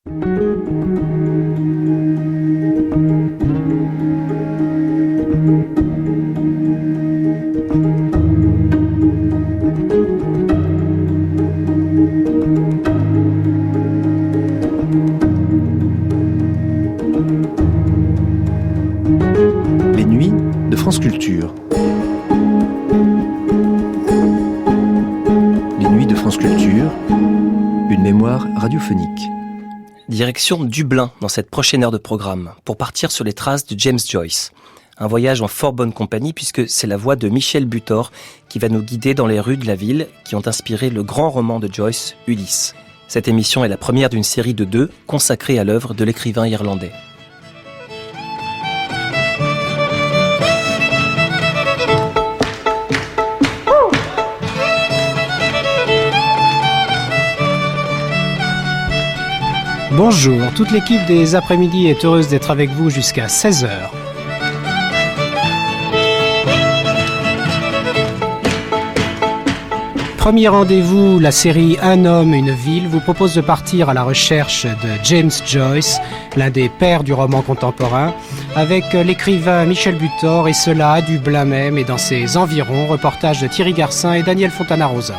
Les nuits de France Culture. Les nuits de France Culture, une mémoire radiophonique. Direction Dublin dans cette prochaine heure de programme, pour partir sur les traces de James Joyce. Un voyage en fort bonne compagnie puisque c'est la voix de Michel Butor qui va nous guider dans les rues de la ville qui ont inspiré le grand roman de Joyce, Ulysse. Cette émission est la première d'une série de 2 consacrée à l'œuvre de l'écrivain irlandais. Bonjour, toute l'équipe des après-midi est heureuse d'être avec vous jusqu'à 16h. Premier rendez-vous, la série Un homme, une ville vous propose de partir à la recherche de James Joyce, l'un des pères du roman contemporain, avec l'écrivain Michel Butor, et cela à Dublin même et dans ses environs, reportage de Thierry Garcin et Daniel Fontana-Rosa.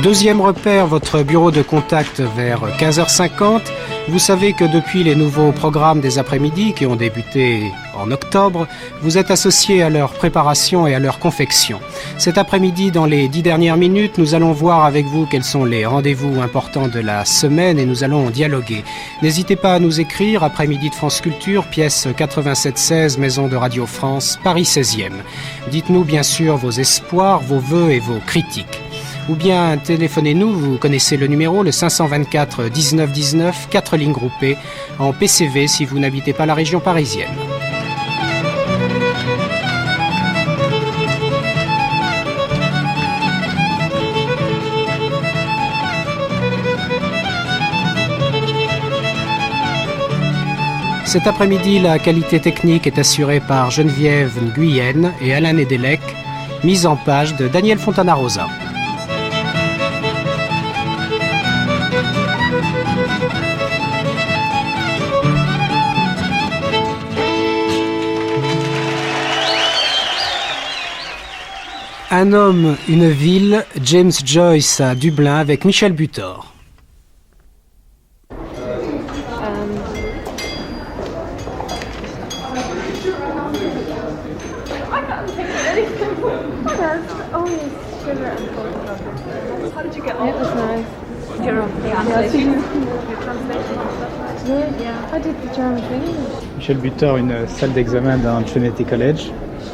Deuxième repère, votre bureau de contact vers 15h50. Vous savez que depuis les nouveaux programmes des après-midi qui ont débuté en octobre, vous êtes associés à leur préparation et à leur confection. Cet après-midi, dans les 10 dernières minutes, nous allons voir avec vous quels sont les rendez-vous importants de la semaine et nous allons dialoguer. N'hésitez pas à nous écrire, après-midi de France Culture, pièce 8716, Maison de Radio France, Paris 16e. Dites-nous bien sûr vos espoirs, vos vœux et vos critiques. Ou bien téléphonez-nous, vous connaissez le numéro, le 524 19 19, 4 lignes groupées, en PCV si vous n'habitez pas la région parisienne. Cet après-midi, la qualité technique est assurée par Geneviève Nguyen et Alain Nedelec, mise en page de Daniel Fontana-Rosa. Un homme, une ville, James Joyce à Dublin avec Michel Butor. Michel Butor, une salle d'examen dans Trinity College.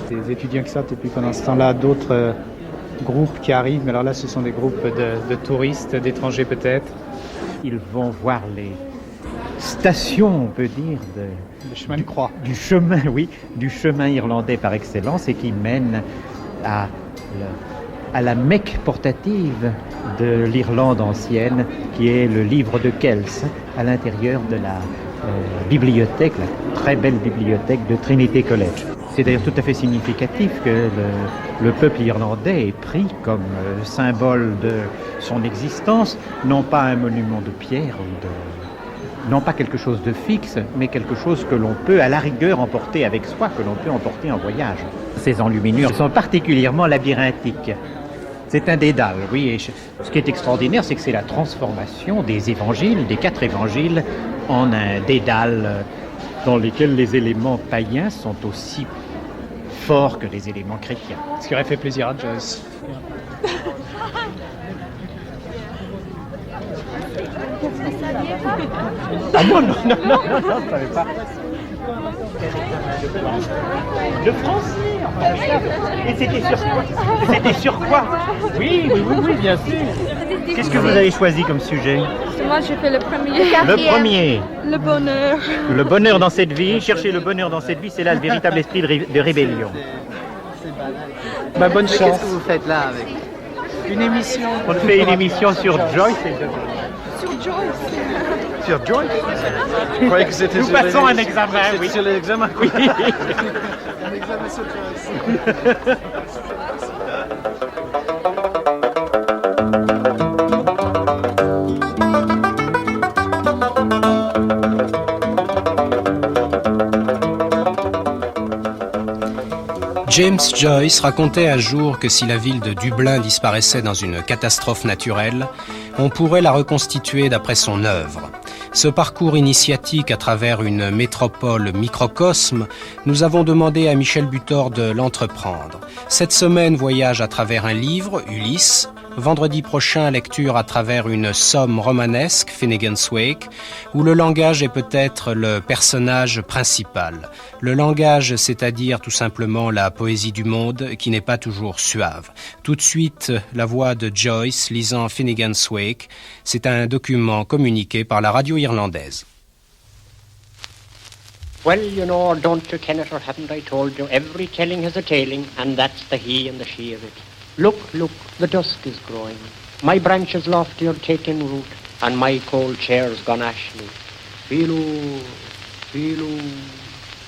Des étudiants qui sortent et puis pendant ce temps-là, d'autres groupes qui arrivent. Mais alors là, ce sont des groupes de touristes, d'étrangers peut-être. Ils vont voir les stations, on peut dire, Le chemin de croix. du chemin irlandais par excellence et qui mène à la Mecque portative de l'Irlande ancienne, qui est le livre de Kells, à l'intérieur de la bibliothèque, la très belle bibliothèque de Trinity College. C'est d'ailleurs tout à fait significatif que le peuple irlandais ait pris comme symbole de son existence, non pas un monument de pierre, non pas quelque chose de fixe, mais quelque chose que l'on peut à la rigueur emporter avec soi, que l'on peut emporter en voyage. Ces enluminures sont particulièrement labyrinthiques. C'est un dédale, oui, et ce qui est extraordinaire, c'est que c'est la transformation des évangiles, des 4 évangiles, en un dédale dans lesquels les éléments païens sont aussi forts que les éléments chrétiens. Ce qui aurait fait plaisir à Joyce. Ah non, je ne savais pas. Le français, enfin, et c'était sur quoi? Oui, bien sûr. Qu'est-ce que vous avez choisi comme sujet? Moi, j'ai fait le premier. Le premier. Le bonheur. Le bonheur dans cette vie. Chercher le bonheur dans cette vie, c'est là le véritable esprit de rébellion. Bah, bonne chance. Qu'est-ce que vous faites là avec Une émission. On fait une émission sur Joyce. Sur Joyce. sur Joyce. Je croyais que c'était Nous sur passons les- un examen, c'est oui. sur l'examen. Oui. Un examen sur Joyce. James Joyce racontait un jour que si la ville de Dublin disparaissait dans une catastrophe naturelle, on pourrait la reconstituer d'après son œuvre. Ce parcours initiatique à travers une métropole microcosme, nous avons demandé à Michel Butor de l'entreprendre. Cette semaine, voyage à travers un livre, Ulysse. Vendredi prochain, lecture à travers une somme romanesque, Finnegan's Wake, où le langage est peut-être le personnage principal. Le langage, c'est-à-dire tout simplement la poésie du monde, qui n'est pas toujours suave. Tout de suite, la voix de Joyce lisant Finnegan's Wake. C'est un document communiqué par la radio irlandaise. Well, you know, don't you, Kenneth, or haven't I told you, every telling has a tailing, and that's the he and the she of it. Look, look, the dusk is growing. My branches lofty are taking root, and my cold chair's gone ashly. Feeloo, feeloo.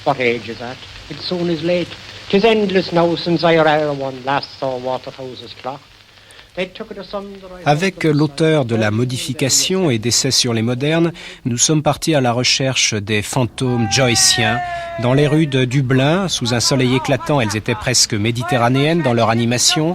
What age is that? It soon is late. 'Tis endless now since I or one last saw Waterhouse's clock. Avec l'auteur de la modification et d'essais sur les modernes, nous sommes partis à la recherche des fantômes joyciens. Dans les rues de Dublin, sous un soleil éclatant, elles étaient presque méditerranéennes dans leur animation.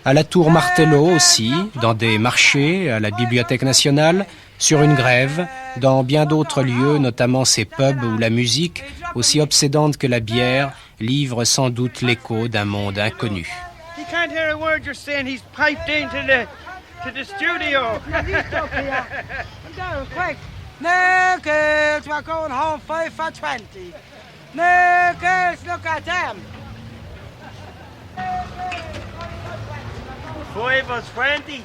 À la tour Martello aussi, dans des marchés, à la Bibliothèque nationale, sur une grève, dans bien d'autres lieux, notamment ces pubs où la musique, aussi obsédante que la bière, livre sans doute l'écho d'un monde inconnu. Can't hear a word you're saying. He's piped into the studio. I'm down quick. No girls, we're going home 5 for 20. No girls, look at them. 5 for 20.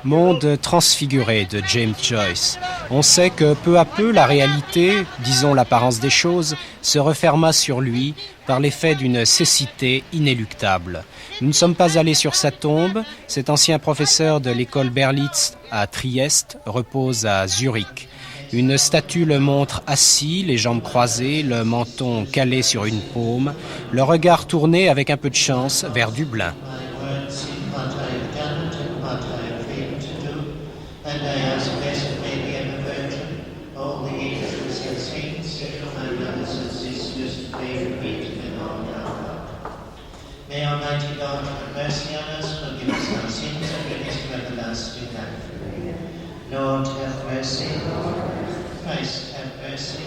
Monde transfiguré de James Joyce. On sait que peu à peu la réalité, disons l'apparence des choses, se referma sur lui par l'effet d'une cécité inéluctable. Nous ne sommes pas allés sur sa tombe. Cet ancien professeur de l'école Berlitz à Trieste repose à Zurich. Une statue le montre assis, les jambes croisées, le menton calé sur une paume, le regard tourné avec un peu de chance vers Dublin. And I ask blessed Mary, ever Virgin, all the angels and saints, my brothers and sisters, pray for me to the Lord our God. May Almighty God have mercy on us, forgive us our sins, and bring us to everlasting life. Lord, have mercy. Christ, have mercy.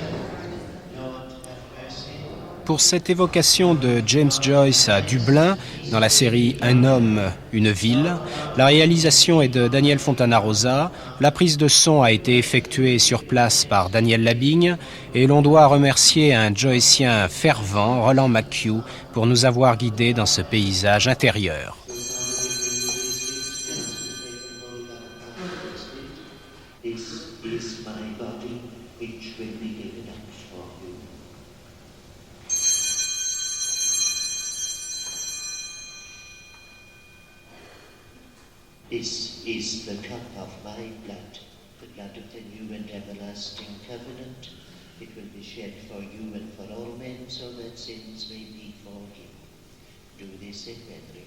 Lord, have mercy. Pour cette évocation de James Joyce à Dublin, dans la série Un homme, une ville, la réalisation est de Daniel Fontana-Rosa, la prise de son a été effectuée sur place par Daniel Labigne et l'on doit remercier un Joycien fervent, Roland McHugh, pour nous avoir guidés dans ce paysage intérieur. This is the cup of my blood, the blood of the new and everlasting covenant. It will be shed for you and for all men, so that sins may be forgiven. Do this in memory.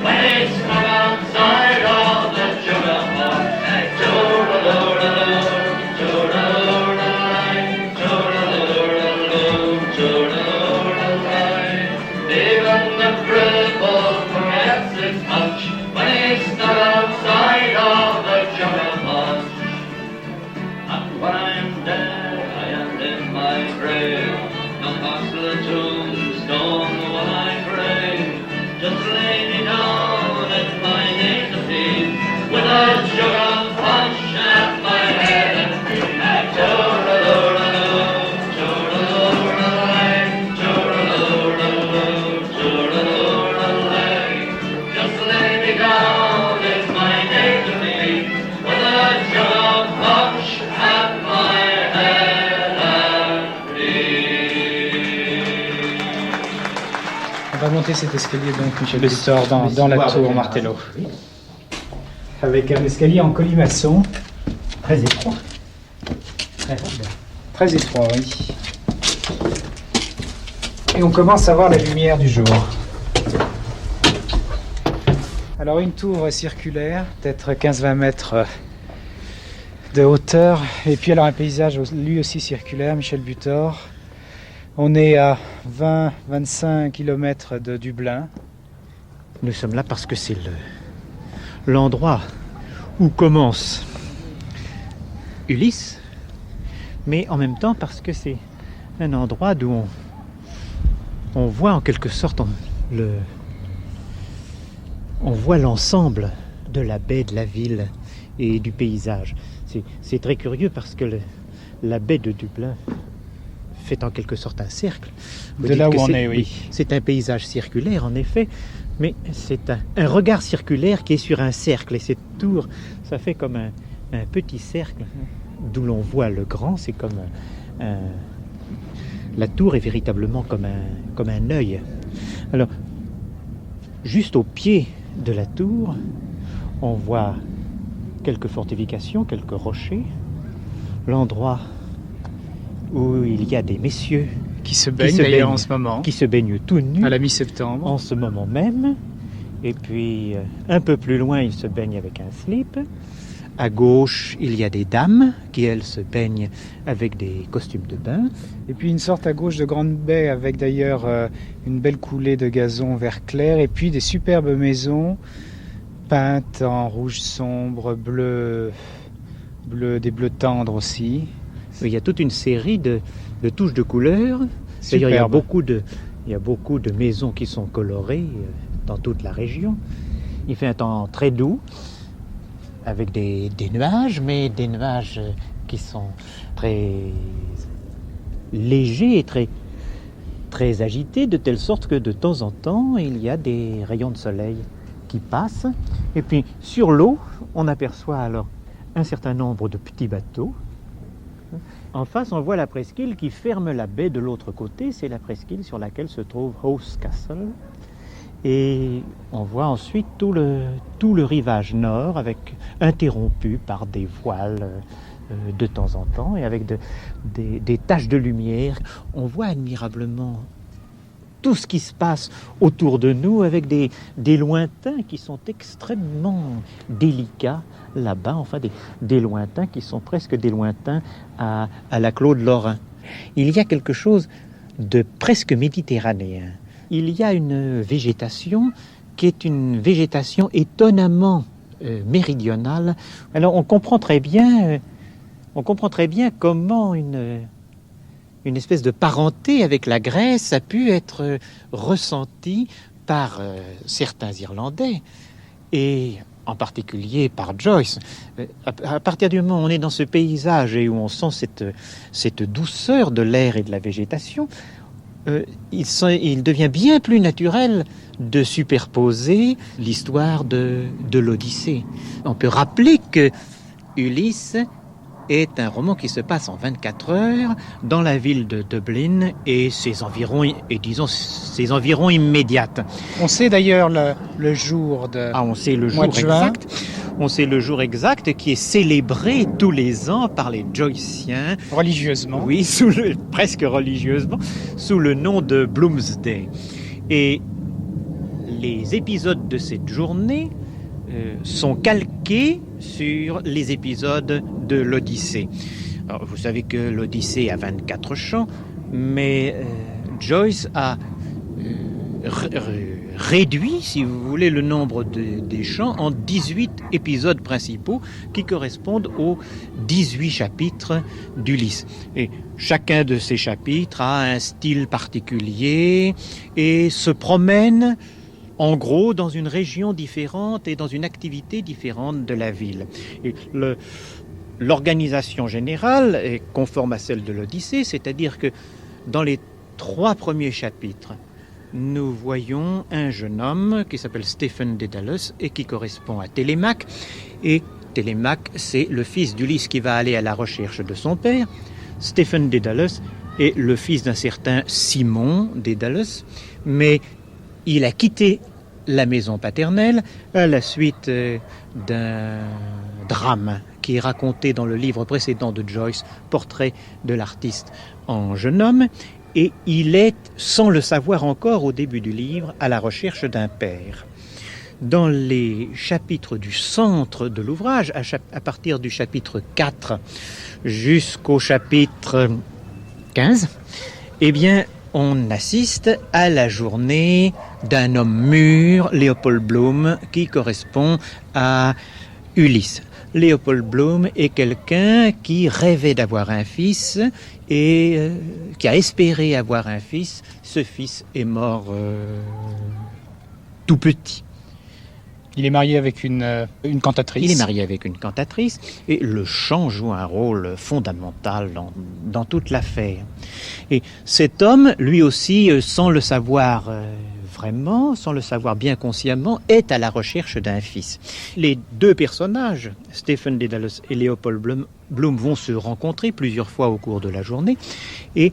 When it's come outside all the On va monter cet escalier donc, Michel Butor, dans la tour Martello. Avec un escalier en colimaçon. Très étroit. Très étroit, oui. Et on commence à voir la lumière du jour. Alors une tour circulaire, peut-être 15-20 mètres de hauteur. Et puis alors un paysage lui aussi circulaire, Michel Butor. On est à 20-25 km de Dublin. Nous sommes là parce que c'est l'endroit où commence Ulysse, mais en même temps parce que c'est un endroit d'où on voit en quelque sorte on voit l'ensemble de la baie, de la ville et du paysage. C'est très curieux parce que la baie de Dublin fait en quelque sorte un cercle. De là où on est, oui. C'est un paysage circulaire en effet, mais c'est un regard circulaire qui est sur un cercle. Et cette tour, ça fait comme un petit cercle d'où l'on voit le grand. C'est comme la tour est véritablement comme un œil. Alors, juste au pied de la tour, on voit quelques fortifications, quelques rochers, l'endroit où il y a des messieurs qui se baignent d'ailleurs en ce moment, qui se baignent tout nus à la mi-septembre, en ce moment même. Et puis un peu plus loin, ils se baignent avec un slip. À gauche, il y a des dames qui, elles, se baignent avec des costumes de bain. Et puis une sorte à gauche de grande baie avec d'ailleurs une belle coulée de gazon vert clair et puis des superbes maisons peintes en rouge sombre, bleu, des bleus tendres aussi. Il y a toute une série de touches de couleurs. D'ailleurs, il y a beaucoup de maisons qui sont colorées dans toute la région. Il fait un temps très doux, avec des nuages, mais des nuages qui sont très légers et très, très agités, de telle sorte que de temps en temps, il y a des rayons de soleil qui passent. Et puis, sur l'eau, on aperçoit alors un certain nombre de petits bateaux. En face, on voit la presqu'île qui ferme la baie de l'autre côté. C'est la presqu'île sur laquelle se trouve Howth Castle. Et on voit ensuite tout le rivage nord, interrompu par des voiles de temps en temps, et avec des taches de lumière. On voit admirablement tout ce qui se passe autour de nous, avec des lointains qui sont extrêmement délicats là-bas, enfin des lointains qui sont presque des lointains à la Claude Lorrain. Il y a quelque chose de presque méditerranéen. Il y a une végétation qui est une végétation étonnamment méridionale. Alors on comprend très bien comment une espèce de parenté avec la Grèce a pu être ressentie par certains Irlandais, et en particulier par Joyce. À partir du moment où on est dans ce paysage et où on sent cette douceur de l'air et de la végétation, il devient bien plus naturel de superposer l'histoire de l'Odyssée. On peut rappeler que Ulysse est un roman qui se passe en 24 heures dans la ville de Dublin et ses environs immédiates. On sait d'ailleurs le jour de on sait le jour exact. On sait le jour exact qui est célébré tous les ans par les Joyciens. Religieusement. Oui, presque religieusement, sous le nom de Bloomsday. Et les épisodes de cette journée sont calqués sur les épisodes de l'Odyssée. Alors, vous savez que l'Odyssée a 24 chants, mais Joyce a réduit, si vous voulez, le nombre des chants en 18 épisodes principaux qui correspondent aux 18 chapitres d'Ulysse. Et chacun de ces chapitres a un style particulier et se promène en gros dans une région différente et dans une activité différente de la ville. Et l'organisation générale est conforme à celle de l'Odyssée, c'est-à-dire que dans les 3 premiers chapitres, nous voyons un jeune homme qui s'appelle Stephen Dédalus et qui correspond à Télémaque. Et Télémaque, c'est le fils d'Ulysse qui va aller à la recherche de son père. Stephen Dédalus est le fils d'un certain Simon Dédalus, mais il a quitté la maison paternelle à la suite d'un drame qui est raconté dans le livre précédent de Joyce, Portrait de l'artiste en jeune homme, et il est, sans le savoir encore au début du livre, à la recherche d'un père. Dans les chapitres du centre de l'ouvrage, à partir du chapitre 4 jusqu'au chapitre 15, eh bien, on assiste à la journée d'un homme mûr, Léopold Bloom, qui correspond à Ulysse. Léopold Bloom est quelqu'un qui rêvait d'avoir un fils et qui a espéré avoir un fils. Ce fils est mort tout petit. Il est marié avec une cantatrice. Il est marié avec une cantatrice et le chant joue un rôle fondamental dans toute l'affaire. Et cet homme, lui aussi, sans le savoir vraiment, sans le savoir bien consciemment, est à la recherche d'un fils. Les deux personnages, Stephen Dédalus et Léopold Bloom, vont se rencontrer plusieurs fois au cours de la journée et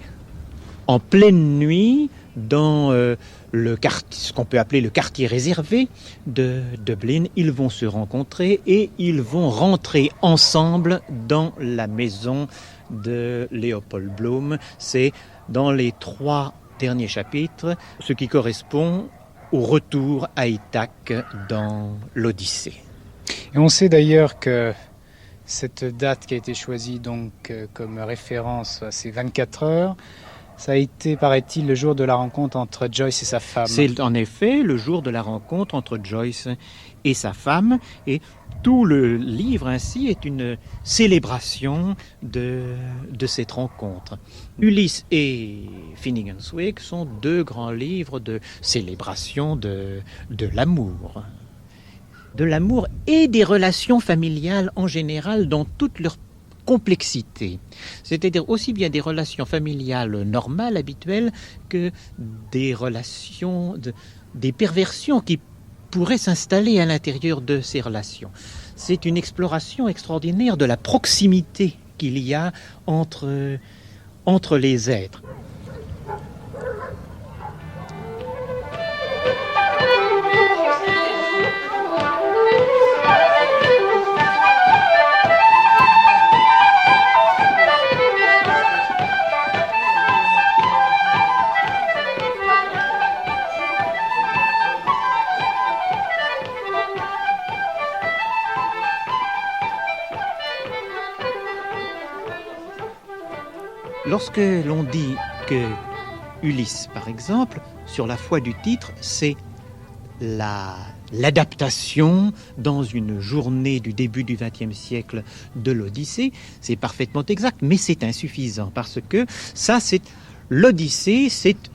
en pleine nuit, dans ce qu'on peut appeler le quartier réservé de Dublin, ils vont se rencontrer et ils vont rentrer ensemble dans la maison de Léopold Bloom. C'est dans les 3 derniers chapitres, ce qui correspond au retour à Ithaque dans l'Odyssée. Et on sait d'ailleurs que cette date qui a été choisie donc comme référence, c'est 24 heures. Ça a été, paraît-il, le jour de la rencontre entre Joyce et sa femme. C'est en effet le jour de la rencontre entre Joyce et sa femme. Et tout le livre ainsi est une célébration de cette rencontre. Ulysse et Finnegan's Wake sont 2 grands livres de célébration de l'amour. De l'amour et des relations familiales en général dans toute leur complexité, c'est-à-dire aussi bien des relations familiales normales, habituelles, que des relations, des perversions qui pourraient s'installer à l'intérieur de ces relations. C'est une exploration extraordinaire de la proximité qu'il y a entre les êtres. Lorsque l'on dit que Ulysse, par exemple, sur la foi du titre, c'est l'adaptation dans une journée du début du XXe siècle de l'Odyssée, c'est parfaitement exact, mais c'est insuffisant parce que l'Odyssée, c'est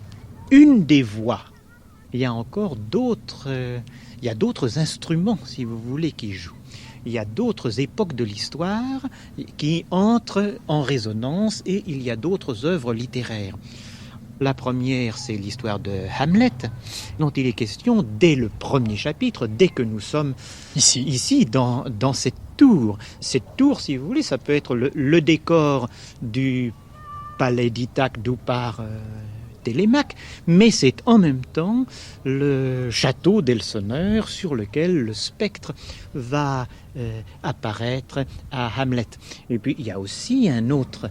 une des voies. Il y a encore d'autres instruments, si vous voulez, qui jouent. Il y a d'autres époques de l'histoire qui entrent en résonance et il y a d'autres œuvres littéraires. La première, c'est l'histoire de Hamlet, dont il est question dès le premier chapitre, dès que nous sommes ici dans cette tour. Cette tour, si vous voulez, ça peut être le décor du palais d'Ithaque d'où part Télémaque, mais c'est en même temps le château d'Elseneur sur lequel le spectre va apparaître à Hamlet. Et puis il y a aussi un autre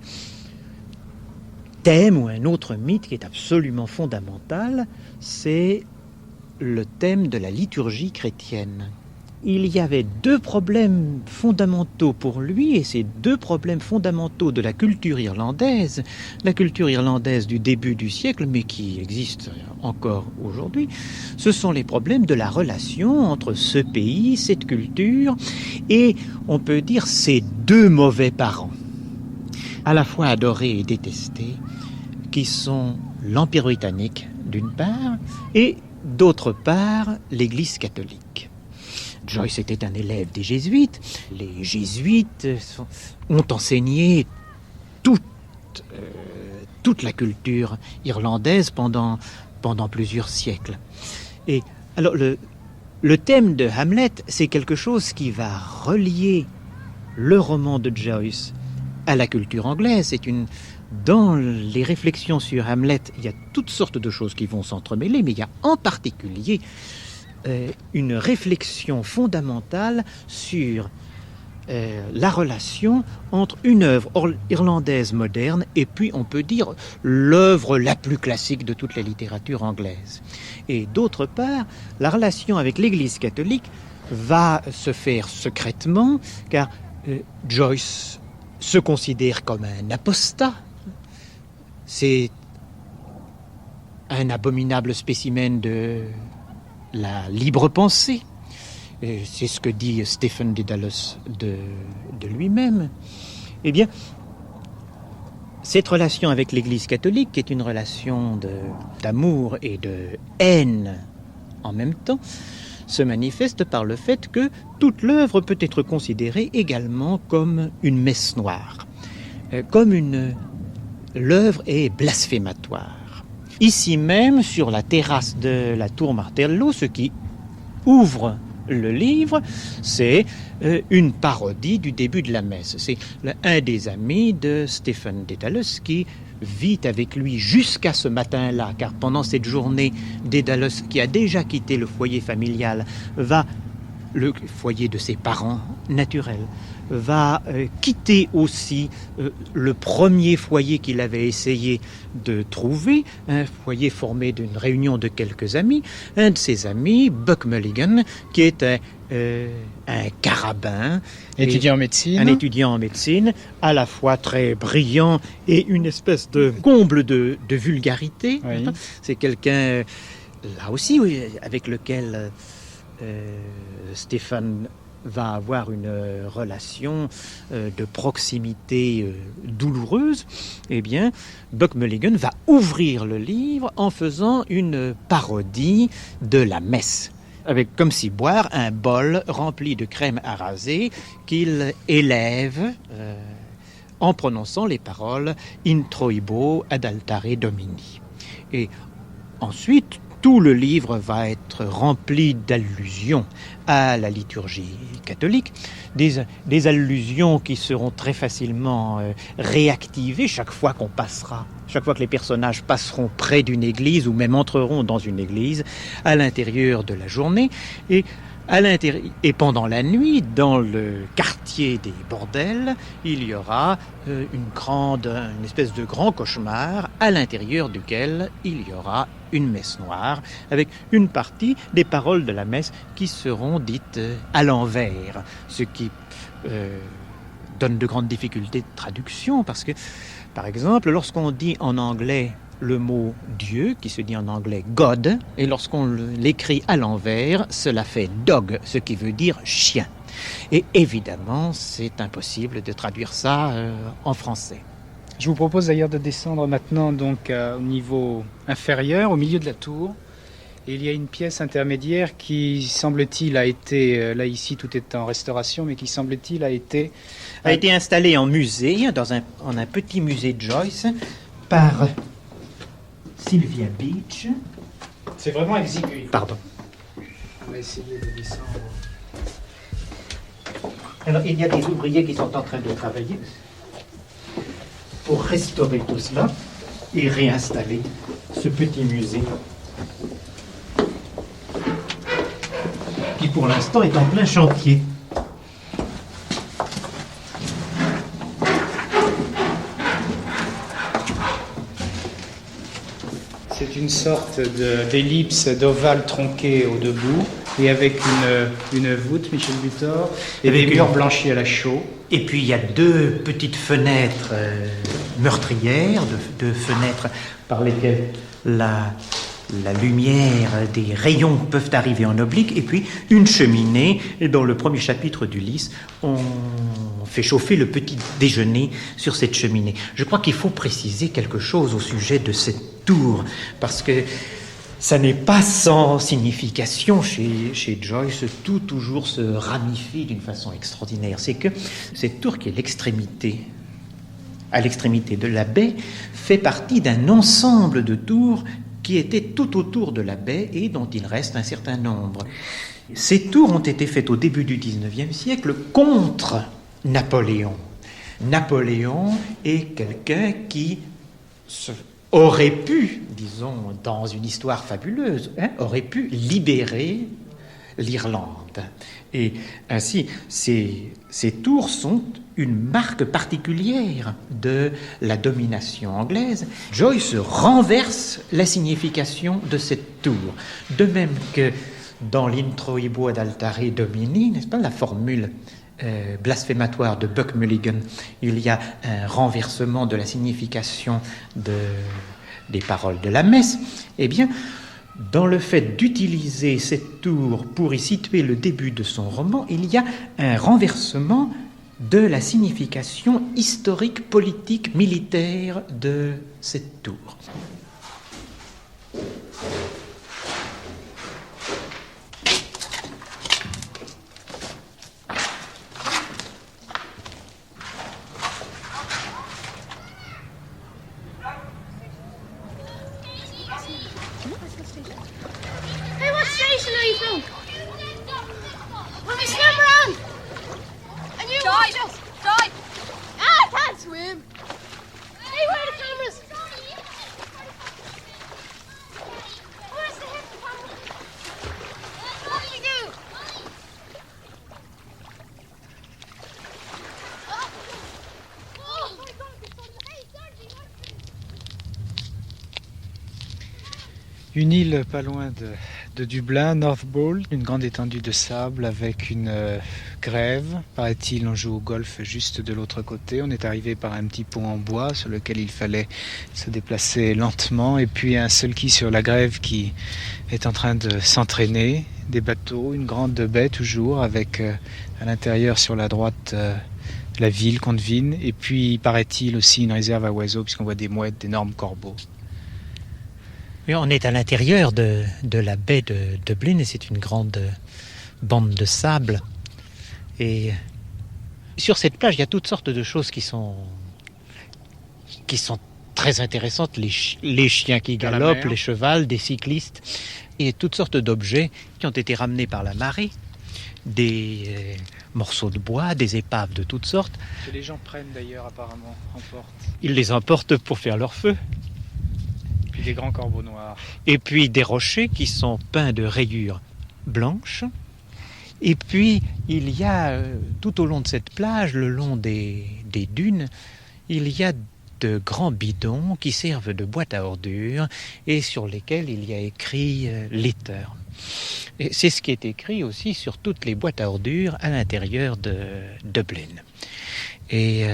thème ou un autre mythe qui est absolument fondamental, c'est le thème de la liturgie chrétienne. Il y avait 2 problèmes fondamentaux pour lui, et ces 2 problèmes fondamentaux de la culture irlandaise du début du siècle, mais qui existe encore aujourd'hui, ce sont les problèmes de la relation entre ce pays, cette culture, et on peut dire ces 2 mauvais parents, à la fois adorés et détestés, qui sont l'Empire britannique d'une part, et d'autre part l'Église catholique. Joyce était un élève des jésuites. Les jésuites ont enseigné toute la culture irlandaise pendant plusieurs siècles. Et alors le thème de Hamlet, c'est quelque chose qui va relier le roman de Joyce à la culture anglaise. Dans les réflexions sur Hamlet, il y a toutes sortes de choses qui vont s'entremêler, mais il y a en particulier une réflexion fondamentale sur la relation entre une œuvre irlandaise moderne et puis, on peut dire, l'œuvre la plus classique de toute la littérature anglaise. Et d'autre part, la relation avec l'Église catholique va se faire secrètement, car Joyce se considère comme un apostat. C'est un abominable spécimen de la libre pensée. C'est ce que dit Stephen Dedalus de lui-même. Eh bien, cette relation avec l'Église catholique, qui est une relation d'amour et de haine en même temps, se manifeste par le fait que toute l'œuvre peut être considérée également comme une messe noire, l'œuvre est blasphématoire. Ici même, sur la terrasse de la tour Martello, ce qui ouvre le livre, c'est une parodie du début de la messe. C'est un des amis de Stephen Dedalus qui vit avec lui jusqu'à ce matin-là, car pendant cette journée, Dedalus, qui a déjà quitté le foyer familial, le foyer de ses parents naturels, va quitter aussi le premier foyer qu'il avait essayé de trouver, un foyer formé d'une réunion de quelques amis. Un de ses amis, Buck Mulligan, qui est un carabin, étudiant en médecine. Un étudiant en médecine, à la fois très brillant et une espèce de comble de vulgarité. Oui. C'est quelqu'un, là aussi, oui, avec lequel Stéphane va avoir une relation de proximité douloureuse. Eh bien, Buck Mulligan va ouvrir le livre en faisant une parodie de la messe, avec comme ciboire un bol rempli de crème à raser qu'il élève en prononçant les paroles « Introibo ad altare Domini ». Et ensuite, tout le livre va être rempli d'allusions à la liturgie catholique, des allusions qui seront très facilement réactivées chaque fois que les personnages passeront près d'une église ou même entreront dans une église à l'intérieur de la journée. Et pendant la nuit, dans le quartier des bordels, il y aura une espèce de grand cauchemar à l'intérieur duquel il y aura une messe noire avec une partie des paroles de la messe qui seront dites à l'envers, ce qui donne de grandes difficultés de traduction parce que, par exemple, lorsqu'on dit en anglais le mot Dieu, qui se dit en anglais God, et lorsqu'on l'écrit à l'envers, cela fait dog, ce qui veut dire chien. Et évidemment, c'est impossible de traduire ça en français. Je vous propose d'ailleurs de descendre maintenant donc au niveau inférieur, au milieu de la tour. Et il y a une pièce intermédiaire qui, semble-t-il, a été, là ici tout est en restauration, mais qui, semble-t-il, a été installée en musée, en un petit musée de Joyce, par Sylvia Beach. C'est vraiment exigu. Pardon. On va essayer de descendre. Alors, il y a des ouvriers qui sont en train de travailler pour restaurer tout cela et réinstaller ce petit musée qui, pour l'instant, est en plein chantier. C'est une sorte d'ellipse d'ovale tronqué au debout et avec une voûte, Michel Butor, et des murs blanchis à la chaux. Et puis il y a deux petites fenêtres meurtrières, deux fenêtres par lesquelles la lumière des rayons peuvent arriver en oblique, et puis une cheminée. Et dans le premier chapitre d'Ulysse, on fait chauffer le petit déjeuner sur cette cheminée. Je crois qu'il faut préciser quelque chose au sujet de cette tour, parce que ça n'est pas sans signification chez Joyce, tout toujours se ramifie d'une façon extraordinaire. C'est que cette tour qui est à l'extrémité de la baie, fait partie d'un ensemble de tours qui étaient tout autour de la baie et dont il reste un certain nombre. Ces tours ont été faites au début du XIXe siècle contre Napoléon. Napoléon est quelqu'un qui aurait pu, disons, dans une histoire fabuleuse, aurait pu libérer l'Irlande. Et ainsi, ces tours sont une marque particulière de la domination anglaise. Joyce renverse la signification de cette tour. De même que dans l'Introibo ad altare Domini, n'est-ce pas, la formule blasphématoire de Buck Mulligan, il y a un renversement de la signification des paroles de la messe. Eh bien, dans le fait d'utiliser cette tour pour y situer le début de son roman, il y a un renversement de la signification historique, politique, militaire de cette tour. Hey, what station are you from? Let me swim around. And you watch us. Dive. Ah, I can't swim. Hey, where are the cameras? Where's the hippopotamus? What do you do? Oh my God! Une île pas loin de Dublin, North Ball, une grande étendue de sable avec une grève. Paraît-il, on joue au golf juste de l'autre côté. On est arrivé par un petit pont en bois sur lequel il fallait se déplacer lentement. Et puis un seul quai sur la grève qui est en train de s'entraîner. Des bateaux, une grande baie toujours avec à l'intérieur sur la droite la ville qu'on devine. Et puis paraît-il aussi une réserve à oiseaux puisqu'on voit des mouettes, d'énormes corbeaux. Oui, on est à l'intérieur de la baie de Dublin et c'est une grande bande de sable. Et sur cette plage, il y a toutes sortes de choses qui sont très intéressantes. Les chiens qui galopent, les chevals, des cyclistes et toutes sortes d'objets qui ont été ramenés par la marée. Des morceaux de bois, des épaves de toutes sortes. Que les gens prennent d'ailleurs apparemment, emportent. Ils les emportent pour faire leur feu. Puis des grands corbeaux noirs. Et puis des rochers qui sont peints de rayures blanches. Et puis il y a tout au long de cette plage, le long des dunes, il y a de grands bidons qui servent de boîte à ordures et sur lesquels il y a écrit Litter. Et c'est ce qui est écrit aussi sur toutes les boîtes à ordures à l'intérieur de Dublin. Et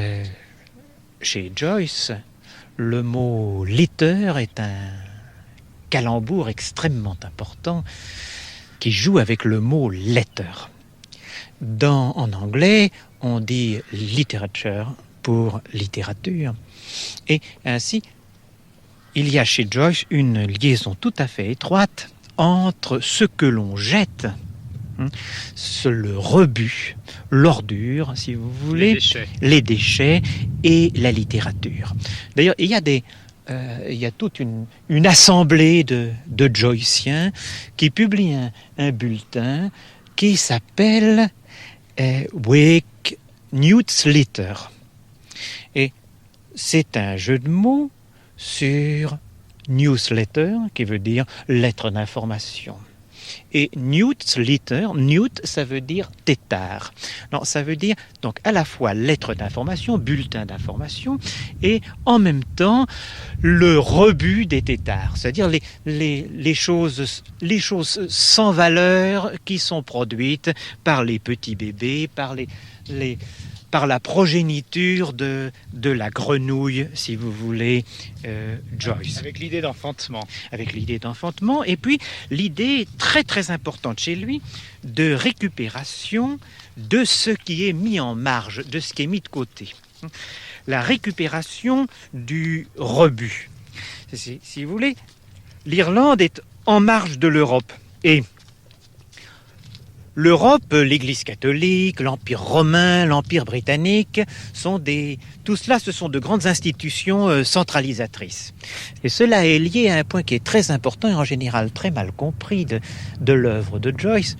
chez Joyce, le mot litter est un calembour extrêmement important qui joue avec le mot letter. En anglais, on dit literature pour littérature. Et ainsi, il y a chez Joyce une liaison tout à fait étroite entre ce que l'on jette, le rebut, l'ordure, si vous voulez, les déchets et la littérature. D'ailleurs, il y a toute une assemblée de Joyciens qui publient un bulletin qui s'appelle Wake Newsletter. Et c'est un jeu de mots sur newsletter, qui veut dire lettre d'information. Et newsletter, ça veut dire tétard. Non, ça veut dire donc à la fois lettre d'information, bulletin d'information, et en même temps le rebut des tétards, c'est-à-dire les choses sans valeur qui sont produites par les petits bébés, par la progéniture de la grenouille, si vous voulez, Joyce. Avec l'idée d'enfantement. Avec l'idée d'enfantement, et puis l'idée très très importante chez lui de récupération de ce qui est mis en marge, de ce qui est mis de côté. La récupération du rebut. Si vous voulez, l'Irlande est en marge de l'Europe, et l'Europe, l'Église catholique, l'Empire romain, l'Empire britannique, tout cela, ce sont de grandes institutions centralisatrices. Et cela est lié à un point qui est très important et en général très mal compris de l'œuvre de Joyce.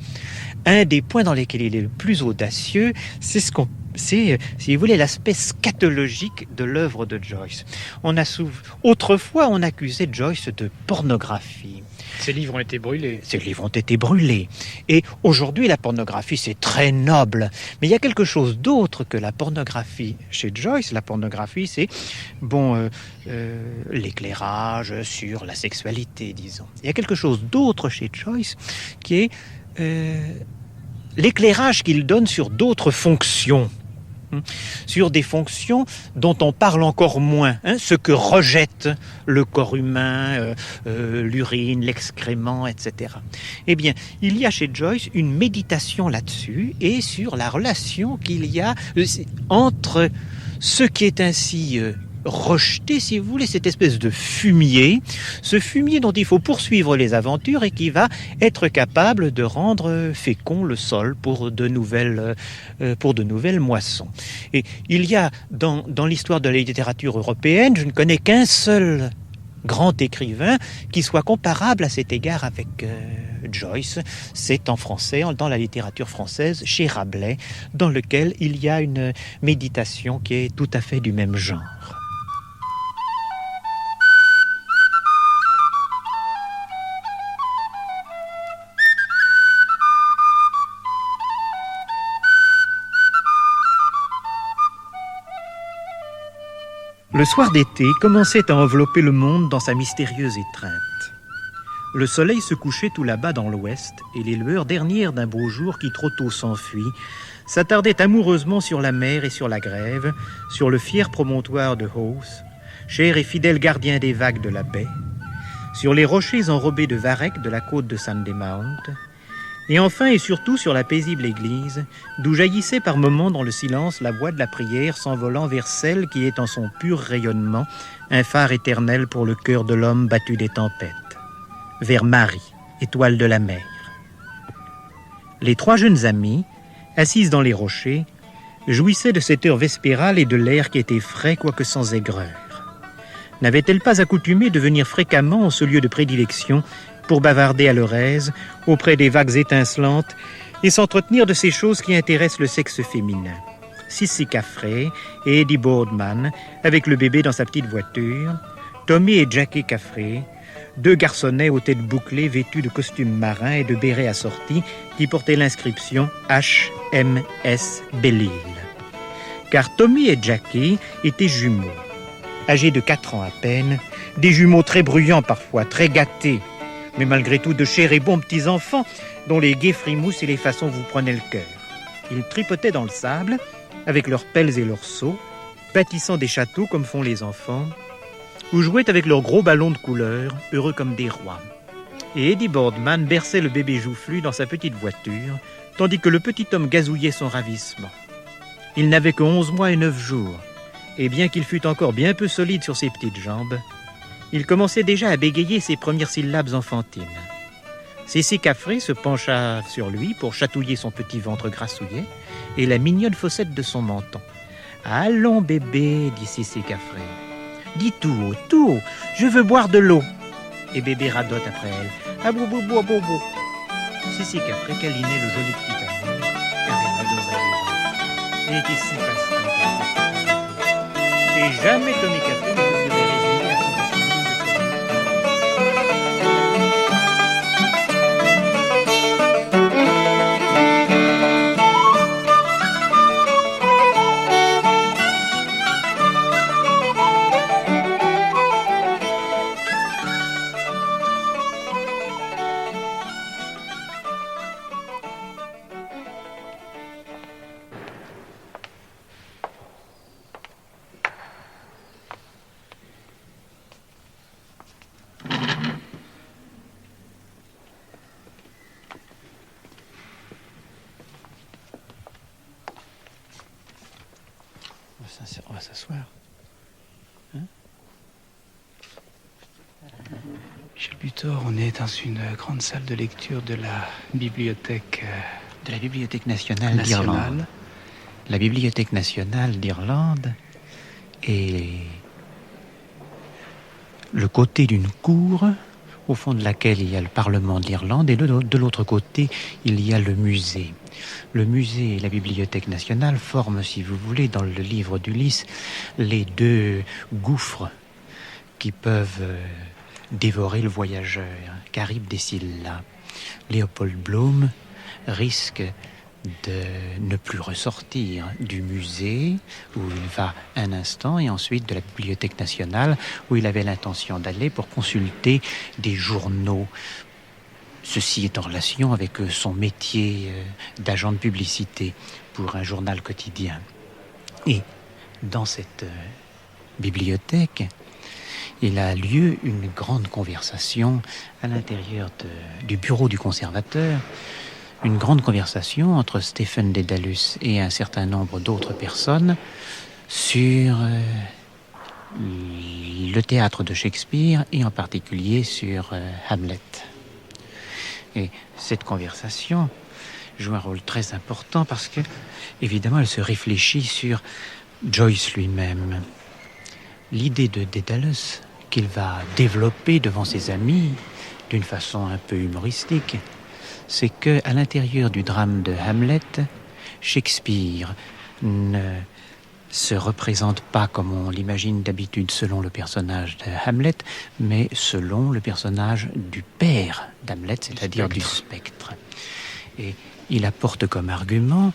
Un des points dans lesquels il est le plus audacieux, c'est ce qu'on c'est, si vous voulez, l'aspect scatologique de l'œuvre de Joyce. Autrefois, on accusait Joyce de pornographie. Ces livres ont été brûlés. Ces livres ont été brûlés. Et aujourd'hui, la pornographie, c'est très noble. Mais il y a quelque chose d'autre que la pornographie chez Joyce. La pornographie, c'est l'éclairage sur la sexualité, disons. Il y a quelque chose d'autre chez Joyce qui est l'éclairage qu'il donne sur d'autres fonctions. Sur des fonctions dont on parle encore moins, ce que rejette le corps humain, l'urine, l'excrément, etc. Eh bien, il y a chez Joyce une méditation là-dessus et sur la relation qu'il y a entre ce qui est ainsi rejeté, si vous voulez, cette espèce de fumier, ce fumier dont il faut poursuivre les aventures et qui va être capable de rendre fécond le sol pour de nouvelles moissons. Et il y a dans l'histoire de la littérature européenne, je ne connais qu'un seul grand écrivain qui soit comparable à cet égard avec Joyce. C'est en français, dans la littérature française, chez Rabelais, dans lequel il y a une méditation qui est tout à fait du même genre. Le soir d'été commençait à envelopper le monde dans sa mystérieuse étreinte. Le soleil se couchait tout là-bas dans l'ouest, et les lueurs dernières d'un beau jour qui trop tôt s'enfuit s'attardaient amoureusement sur la mer et sur la grève, sur le fier promontoire de Howth, cher et fidèle gardien des vagues de la baie, sur les rochers enrobés de varech de la côte de Sandy Mount, et enfin et surtout sur la paisible église, d'où jaillissait par moments dans le silence la voix de la prière s'envolant vers celle qui est en son pur rayonnement un phare éternel pour le cœur de l'homme battu des tempêtes, vers Marie, étoile de la mer. Les trois jeunes amies, assises dans les rochers, jouissaient de cette heure vespérale et de l'air qui était frais quoique sans aigreur. N'avaient-elles pas accoutumé de venir fréquemment en ce lieu de prédilection pour bavarder à leur aise, auprès des vagues étincelantes, et s'entretenir de ces choses qui intéressent le sexe féminin. Sissy Caffrey et Eddie Boardman, avec le bébé dans sa petite voiture, Tommy et Jackie Caffrey, deux garçonnets aux têtes bouclées vêtus de costumes marins et de bérets assortis qui portaient l'inscription HMS Belle-Île. Car Tommy et Jackie étaient jumeaux, âgés de 4 ans à peine, des jumeaux très bruyants parfois, très gâtés, mais malgré tout de chers et bons petits-enfants dont les gais frimousses et les façons vous prenaient le cœur. Ils tripotaient dans le sable, avec leurs pelles et leurs seaux, bâtissant des châteaux comme font les enfants, ou jouaient avec leurs gros ballons de couleur, heureux comme des rois. Et Eddie Boardman berçait le bébé joufflu dans sa petite voiture, tandis que le petit homme gazouillait son ravissement. Il n'avait que 11 mois et 9 jours, et bien qu'il fût encore bien peu solide sur ses petites jambes, il commençait déjà à bégayer ses premières syllabes enfantines. Sissy Caffrey se pencha sur lui pour chatouiller son petit ventre grassouillet et la mignonne fossette de son menton. « Allons, bébé, dit Sissy Caffrey. Dis tout haut, je veux boire de l'eau. » Et bébé radote après elle. « Ah, boubou, boubou, boubou. » Sissy Caffrey câlinait le joli petit amour, car elle adorait les enfants. Elle était si patiente. Et jamais Tommy Caffrey ne se serait résigné à son On va s'asseoir. Michel Butor, on est dans une grande salle de lecture de la bibliothèque... de la Bibliothèque nationale d'Irlande. La Bibliothèque nationale d'Irlande est le côté d'une cour au fond de laquelle il y a le Parlement de l'Irlande, et de l'autre côté, il y a le musée. Le musée et la Bibliothèque nationale forment, si vous voulez, dans le livre d'Ulysse, les deux gouffres qui peuvent dévorer le voyageur. Charybde et Scylla. Léopold Bloom risque de ne plus ressortir du musée où il va un instant et ensuite de la Bibliothèque nationale où il avait l'intention d'aller pour consulter des journaux. Ceci est en relation avec son métier d'agent de publicité pour un journal quotidien. Et dans cette bibliothèque, il a lieu une grande conversation à l'intérieur du bureau du conservateur, une grande conversation entre Stephen Dedalus et un certain nombre d'autres personnes sur le théâtre de Shakespeare et en particulier sur Hamlet. Et cette conversation joue un rôle très important parce que, évidemment, elle se réfléchit sur Joyce lui-même. L'idée de Dedalus qu'il va développer devant ses amis d'une façon un peu humoristique, c'est qu'à l'intérieur du drame de Hamlet, Shakespeare ne se représente pas comme on l'imagine d'habitude selon le personnage de Hamlet, mais selon le personnage du père d'Hamlet, c'est-à-dire du spectre. Et il apporte comme argument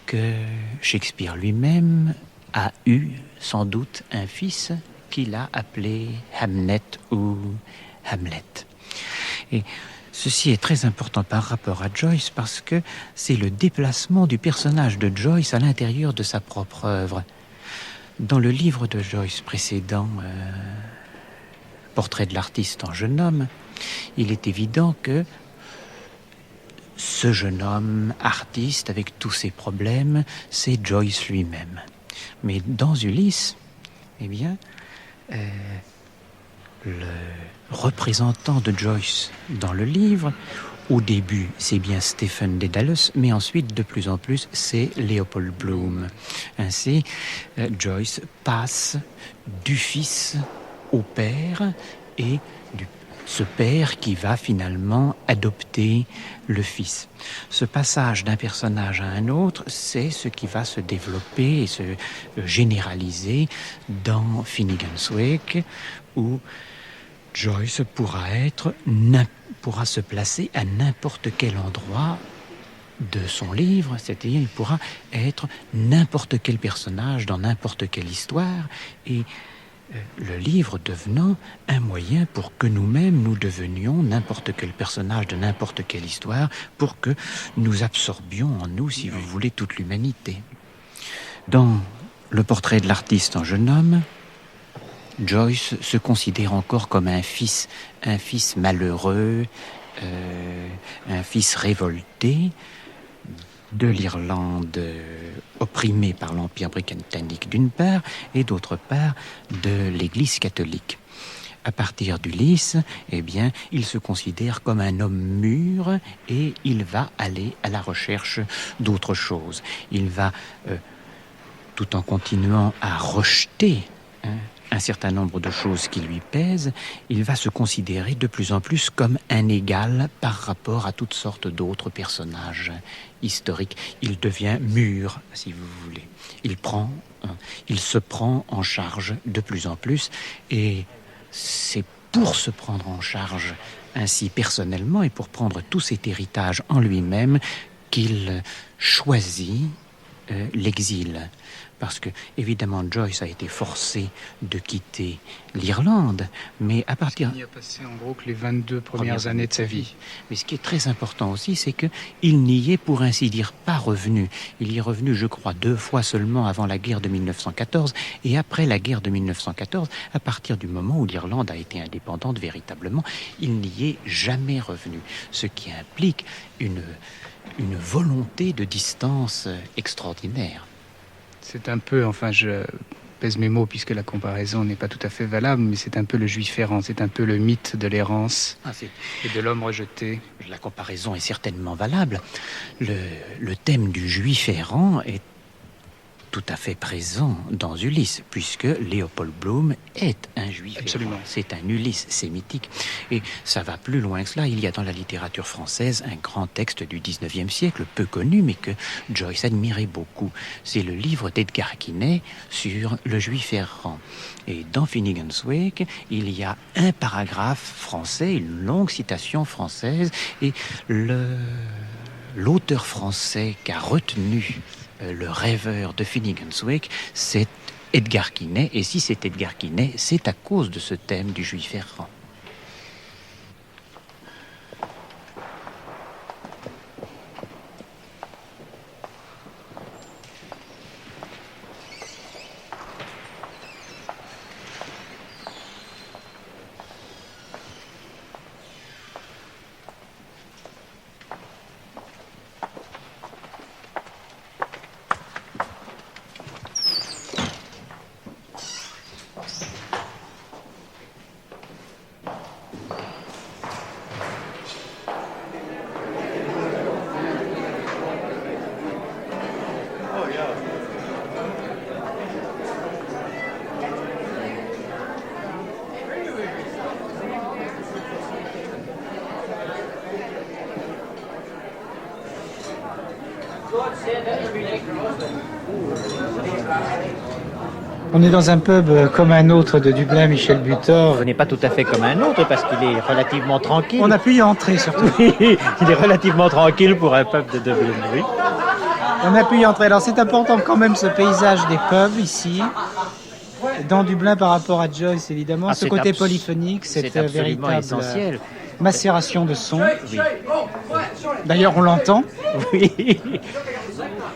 que Shakespeare lui-même a eu sans doute un fils qu'il a appelé Hamnet ou Hamlet. Et ceci est très important par rapport à Joyce parce que c'est le déplacement du personnage de Joyce à l'intérieur de sa propre œuvre. Dans le livre de Joyce précédent, Portrait de l'artiste en jeune homme, il est évident que ce jeune homme artiste avec tous ses problèmes, c'est Joyce lui-même. Mais dans Ulysse, eh bien, le représentant de Joyce dans le livre, au début, c'est bien Stephen Dedalus, mais ensuite, de plus en plus, c'est Léopold Bloom. Ainsi, Joyce passe du fils au père et ce père qui va finalement adopter le fils. Ce passage d'un personnage à un autre, c'est ce qui va se développer et se généraliser dans Finnegan's Wake, où Joyce pourra se placer à n'importe quel endroit de son livre, c'est-à-dire il pourra être n'importe quel personnage dans n'importe quelle histoire, et le livre devenant un moyen pour que nous-mêmes nous devenions n'importe quel personnage de n'importe quelle histoire, pour que nous absorbions en nous, si vous voulez, toute l'humanité. Dans le portrait de l'artiste en jeune homme, Joyce se considère encore comme un fils malheureux, un fils révolté de l'Irlande opprimée par l'Empire britannique d'une part, et d'autre part de l'Église catholique. À partir d'Ulysse, eh bien, il se considère comme un homme mûr et il va aller à la recherche d'autre chose. Il va, tout en continuant à rejeter un certain nombre de choses qui lui pèsent, il va se considérer de plus en plus comme un égal par rapport à toutes sortes d'autres personnages historiques. Il devient mûr, si vous voulez. Il se prend en charge de plus en plus, et c'est pour se prendre en charge ainsi personnellement et pour prendre tout cet héritage en lui-même qu'il choisit l'exil. Parce que, évidemment, Joyce a été forcé de quitter l'Irlande, mais à partir... Il y a passé en gros que les 22 premières années de sa vie. Mais ce qui est très important aussi, c'est qu'il n'y est, pour ainsi dire, pas revenu. Il y est revenu, je crois, 2 fois seulement avant la guerre de 1914, et après la guerre de 1914, à partir du moment où l'Irlande a été indépendante véritablement, il n'y est jamais revenu. Ce qui implique une volonté de distance extraordinaire. C'est un peu, enfin je pèse mes mots puisque la comparaison n'est pas tout à fait valable, mais c'est un peu le juif errant, c'est un peu le mythe de l'errance et de l'homme rejeté. La comparaison est certainement valable. Le thème du juif errant est tout à fait présent dans Ulysse, puisque Léopold Bloom est un juif. Absolument. C'est un Ulysse sémitique. Et ça va plus loin que cela. Il y a dans la littérature française un grand texte du 19e siècle, peu connu, mais que Joyce admirait beaucoup. C'est le livre d'Edgar Quinet sur le juif errant. Et dans Finnegan's Wake, il y a un paragraphe français, une longue citation française, et l'auteur français qui a retenu le rêveur de Finnegan's Wake, c'est Edgar Quinet. Et si c'est Edgar Quinet, c'est à cause de ce thème du juif errant. On est dans un pub comme un autre de Dublin, Michel Butor. Ce n'est pas tout à fait comme un autre parce qu'il est relativement tranquille. On a pu y entrer surtout. Il est relativement tranquille pour un pub de Dublin, oui. On a pu y entrer. Alors c'est important quand même ce paysage des pubs ici, dans Dublin par rapport à Joyce évidemment. Ce côté polyphonique, cette véritable essentiel. Macération de son. Oui. D'ailleurs on l'entend. Oui.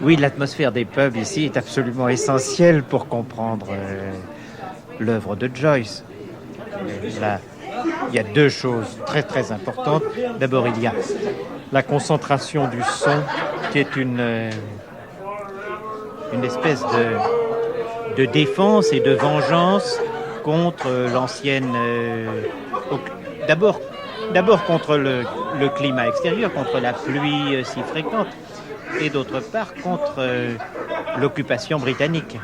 Oui, l'atmosphère des pubs ici est absolument essentielle pour comprendre l'œuvre de Joyce. Là, il y a deux choses très très importantes. D'abord, il y a la concentration du son qui est une espèce de défense et de vengeance contre l'ancienne... D'abord contre le climat extérieur, contre la pluie si fréquente, et d'autre part contre l'occupation britannique.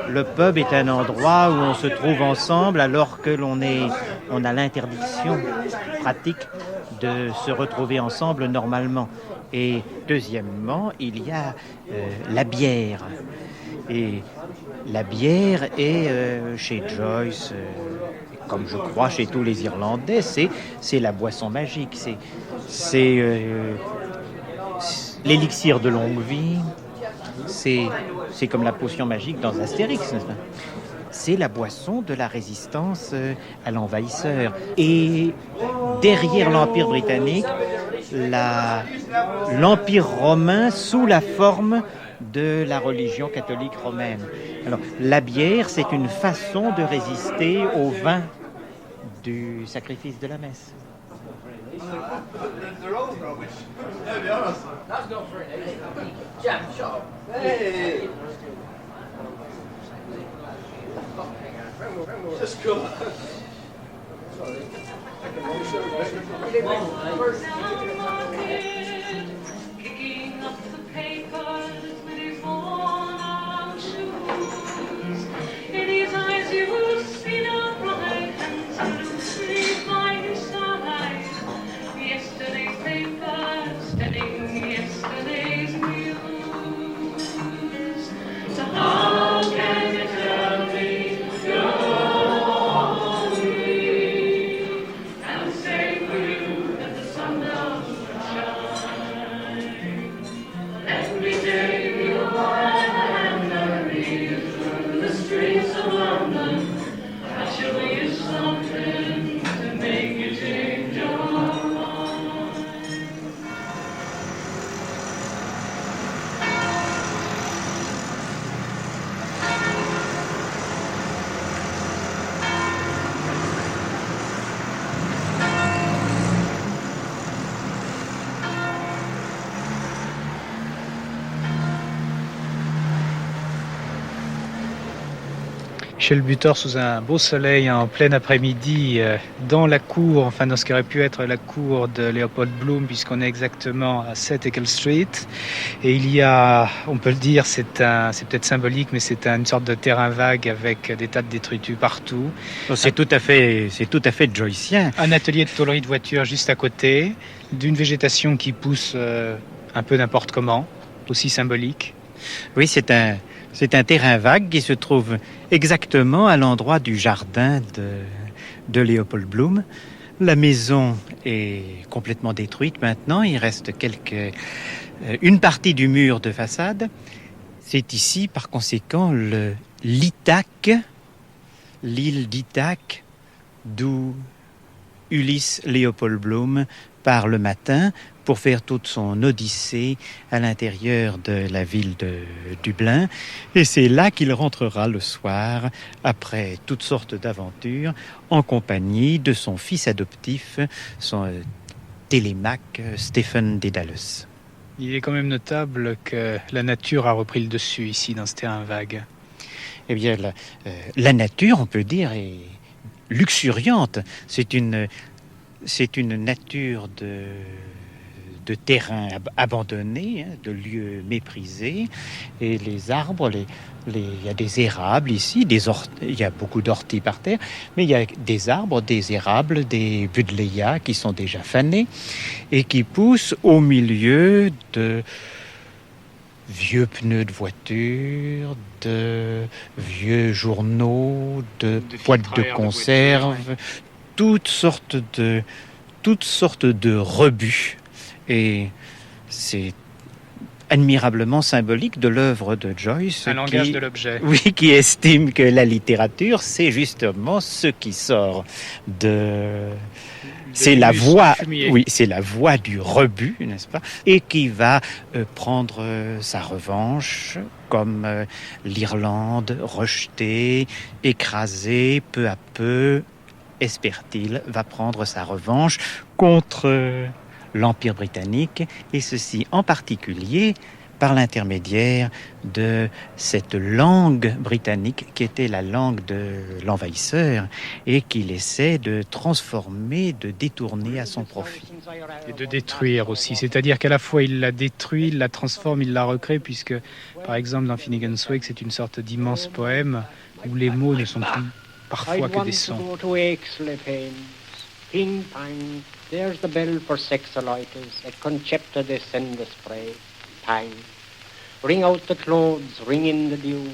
Le pub est un endroit où on se trouve ensemble alors que on a l'interdiction pratique de se retrouver ensemble normalement. Et deuxièmement, il y a la bière. Et la bière est chez Joyce, comme je crois chez tous les Irlandais, c'est la boisson magique. C'est l'élixir de longue vie. C'est comme la potion magique dans Astérix, n'est-ce pas ? C'est la boisson de la résistance à l'envahisseur. Et derrière l'Empire britannique, l'Empire romain sous la forme de la religion catholique romaine. Alors, la bière, c'est une façon de résister au vin du sacrifice de la messe. Just cool. Picking up the papers with his worn-out shoes. In his eyes you will see no bright and sleep by his side. Yesterday's papers telling yesterday's news. So how can you tell me you're me and say for you that the sun doesn't shine? Every day you wander through the streets of London. I show you something to make you change your mind. Michel Butor sous un beau soleil en plein après-midi dans la cour, enfin dans ce qui aurait pu être la cour de Leopold Bloom, puisqu'on est exactement à 7 Eccles Street. Et il y a, on peut le dire, c'est peut-être symbolique, mais c'est une sorte de terrain vague avec des tas de détritus partout. C'est tout à fait joycien. Un atelier de tôlerie de voitures juste à côté, d'une végétation qui pousse un peu n'importe comment, aussi symbolique. Oui, c'est un terrain vague qui se trouve exactement à l'endroit du jardin de Leopold Bloom. La maison est complètement détruite maintenant. Il reste une partie du mur de façade. C'est ici, par conséquent, l'Ithaque, l'île d'Ithaque, d'où Ulysse Leopold Bloom part le matin pour faire toute son odyssée à l'intérieur de la ville de Dublin. Et c'est là qu'il rentrera le soir, après toutes sortes d'aventures, en compagnie de son fils adoptif, son Télémaque, Stephen Dédalus. Il est quand même notable que la nature a repris le dessus ici, dans ce terrain vague. Eh bien, la nature, on peut dire, est luxuriante. C'est une nature de terrain abandonné, de lieux méprisés. Et les arbres, il y a des érables ici, il y a beaucoup d'orties par terre, mais il y a des arbres, des érables, des buddléias qui sont déjà fanés et qui poussent au milieu de vieux pneus de voiture, de vieux journaux, de boîtes de conserve, toutes sortes de rebuts. Et c'est admirablement symbolique de l'œuvre de Joyce. Un langage de l'objet. Oui, qui estime que la littérature, c'est justement ce qui sort c'est la voix du rebut, n'est-ce pas? Et qui va prendre sa revanche, comme l'Irlande rejetée, écrasée, peu à peu, espère-t-il, va prendre sa revanche contre l'Empire britannique, et ceci en particulier par l'intermédiaire de cette langue britannique qui était la langue de l'envahisseur et qu'il essaie de transformer, de détourner à son profit. Et de détruire aussi, c'est-à-dire qu'à la fois il la détruit, il la transforme, il la recrée, puisque par exemple dans Finnegan's Wake c'est une sorte d'immense poème où les mots ne sont plus parfois que des sons. Ping pang, there's the bell for sexolitis, at concepta descend the spray. Pang, ring out the clothes, ring in the dew.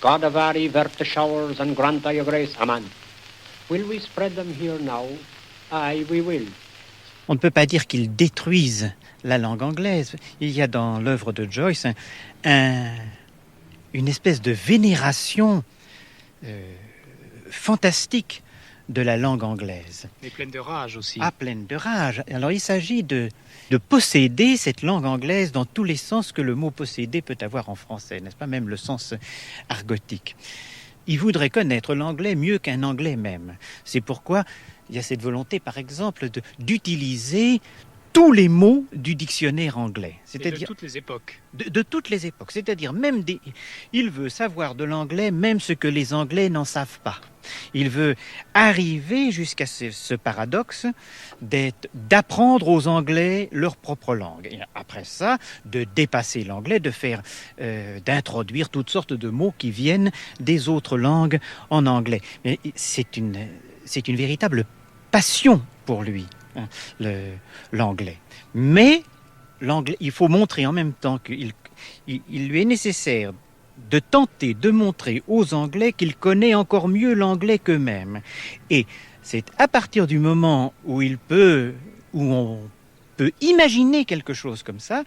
God of Ari, vert the showers, and grant thy grace, amen. Will we spread them here now? Aye, we will. On ne peut pas dire qu'ils détruisent la langue anglaise. Il y a dans l'œuvre de Joyce une espèce de vénération fantastique de la langue anglaise. Et pleine de rage aussi. Ah, pleine de rage. Alors il s'agit de posséder cette langue anglaise dans tous les sens que le mot posséder peut avoir en français, n'est-ce pas? Même le sens argotique. Il voudrait connaître l'anglais mieux qu'un anglais même. C'est pourquoi il y a cette volonté, par exemple, d'utiliser tous les mots du dictionnaire anglais. C'est-à-dire de toutes les époques. De toutes les époques. C'est-à-dire même il veut savoir de l'anglais même ce que les Anglais n'en savent pas. Il veut arriver jusqu'à ce paradoxe d'apprendre aux Anglais leur propre langue. Et après ça, de dépasser l'anglais, d'introduire toutes sortes de mots qui viennent des autres langues en anglais. Mais c'est une véritable passion pour lui, hein, l'anglais. Mais l'anglais, il faut montrer en même temps qu'il lui est nécessaire de tenter de montrer aux Anglais qu'il connaît encore mieux l'anglais qu'eux-mêmes. Et c'est à partir du moment où on peut imaginer quelque chose comme ça,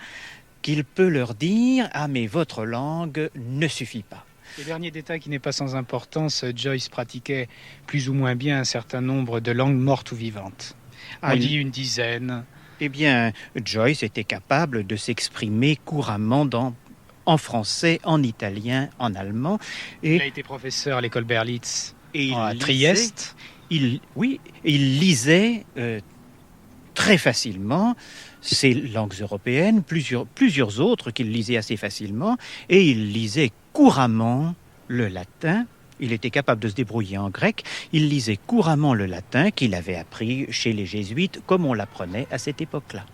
qu'il peut leur dire « Ah, mais votre langue ne suffit pas ». Et dernier détail qui n'est pas sans importance, Joyce pratiquait plus ou moins bien un certain nombre de langues mortes ou vivantes. On dit une dizaine. Eh bien, Joyce était capable de s'exprimer couramment en français, en italien, en allemand. Il a été professeur à l'école Berlitz à Trieste. Il lisait très facilement ces langues européennes, plusieurs autres qu'il lisait assez facilement, et il lisait couramment le latin, Il était capable de se débrouiller en grec. Il lisait couramment le latin qu'il avait appris chez les jésuites, comme on l'apprenait à cette époque-là.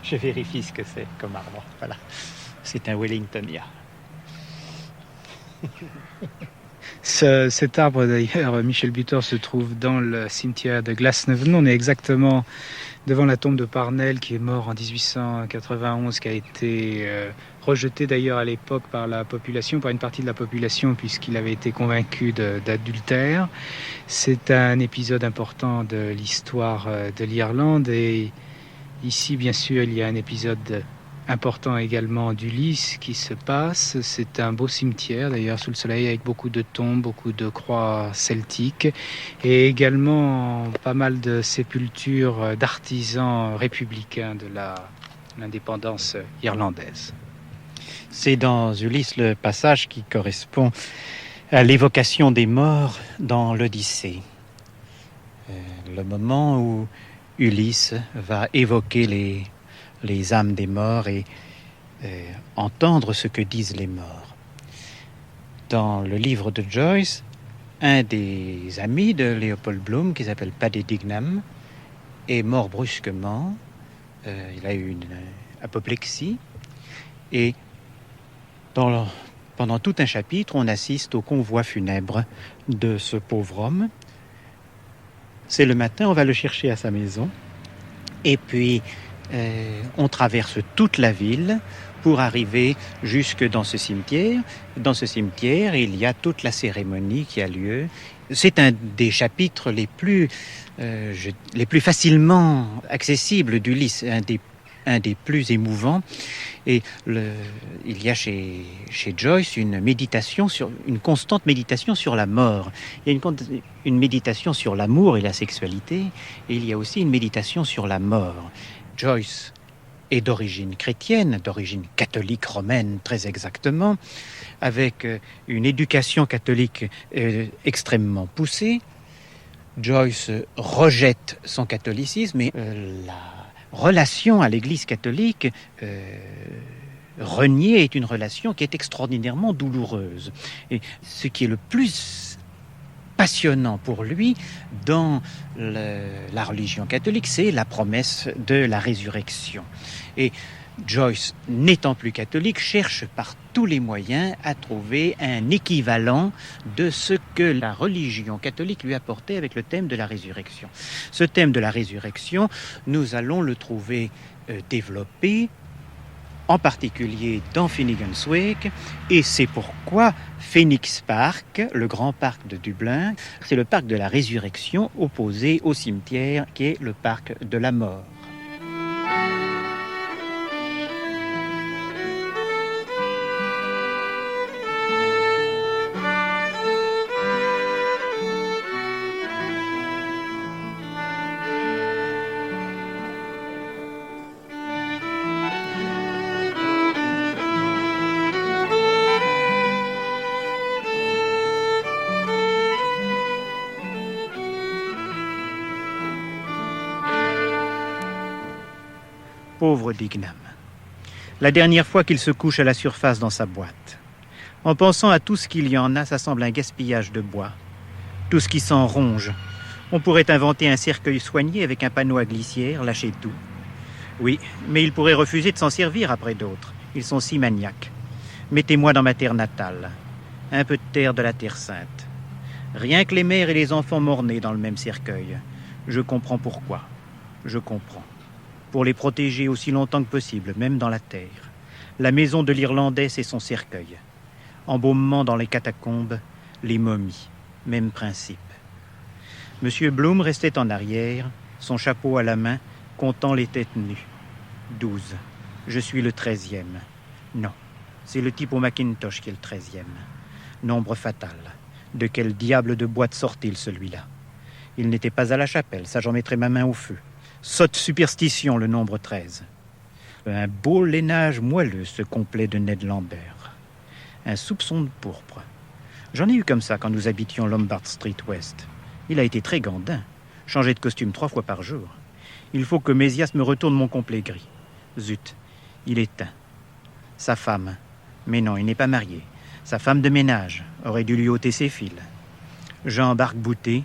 Je vérifie ce que c'est comme arbre. Voilà. C'est un Wellingtonia. Cet arbre d'ailleurs, Michel Butor, se trouve dans le cimetière de Glasnevin. On est exactement devant la tombe de Parnell qui est mort en 1891, qui a été rejeté d'ailleurs à l'époque par la population, par une partie de la population, puisqu'il avait été convaincu d'adultère. C'est un épisode important de l'histoire de l'Irlande, et ici bien sûr il y a un épisode important également d'Ulysse qui se passe. C'est un beau cimetière d'ailleurs sous le soleil, avec beaucoup de tombes, beaucoup de croix celtiques, et également pas mal de sépultures d'artisans républicains de l'indépendance irlandaise. C'est dans Ulysse le passage qui correspond à l'évocation des morts dans l'Odyssée. Le moment où Ulysse va évoquer les âmes des morts et entendre ce que disent les morts. Dans le livre de Joyce, un des amis de Léopold Bloom, qui s'appelle Paddy Dignam, est mort brusquement. Il a eu une apoplexie. Et pendant tout un chapitre, on assiste au convoi funèbre de ce pauvre homme. C'est le matin, on va le chercher à sa maison. Et puis, on traverse toute la ville pour arriver jusque dans ce cimetière. Dans ce cimetière, il y a toute la cérémonie qui a lieu. C'est un des chapitres les plus facilement accessibles d'Ulysse, un des plus émouvants. Et il y a chez Joyce une constante méditation sur la mort. Il y a une méditation sur l'amour et la sexualité, et il y a aussi une méditation sur la mort. Joyce est d'origine chrétienne, d'origine catholique romaine très exactement, avec une éducation catholique extrêmement poussée. Joyce rejette son catholicisme, et la relation à l'Église catholique reniée est une relation qui est extraordinairement douloureuse. Et ce qui est le plus passionnant pour lui dans la religion catholique, c'est la promesse de la résurrection. Et Joyce, n'étant plus catholique, cherche par tous les moyens à trouver un équivalent de ce que la religion catholique lui apportait avec le thème de la résurrection. Ce thème de la résurrection, nous allons le trouver développé, en particulier dans Finnegan's Wake, et c'est pourquoi Phoenix Park, le grand parc de Dublin, c'est le parc de la résurrection opposé au cimetière qui est le parc de la mort. Pauvre Dignam. La dernière fois qu'il se couche à la surface dans sa boîte. En pensant à tout ce qu'il y en a, ça semble un gaspillage de bois. Tout ce qui s'en ronge. On pourrait inventer un cercueil soigné avec un panneau à glissière, lâcher tout. Oui, mais il pourrait refuser de s'en servir après d'autres. Ils sont si maniaques. Mettez-moi dans ma terre natale. Un peu de terre de la Terre Sainte. Rien que les mères et les enfants morts-nés dans le même cercueil. Je comprends pourquoi. Je comprends. Pour les protéger aussi longtemps que possible, même dans la terre. La maison de l'Irlandais, c'est son cercueil. Embaumement dans les catacombes, les momies. Même principe. Monsieur Bloom restait en arrière, son chapeau à la main, comptant les têtes nues. 12. Je suis le 13e. Non, c'est le type au Macintosh qui est le 13e. Nombre fatal. De quel diable de boîte sort-il, celui-là? Il n'était pas à la chapelle, ça j'en mettrai ma main au feu. Sotte superstition, le nombre 13. Un beau lainage moelleux, ce complet de Ned Lambert. Un soupçon de pourpre. J'en ai eu comme ça quand nous habitions Lombard Street West. Il a été très gandin. Changé de costume 3 fois par jour. Il faut que Mésias me retourne mon complet gris. Zut, il est teint. Sa femme. Mais non, il n'est pas marié. Sa femme de ménage aurait dû lui ôter ses fils. Jean barque-bouté,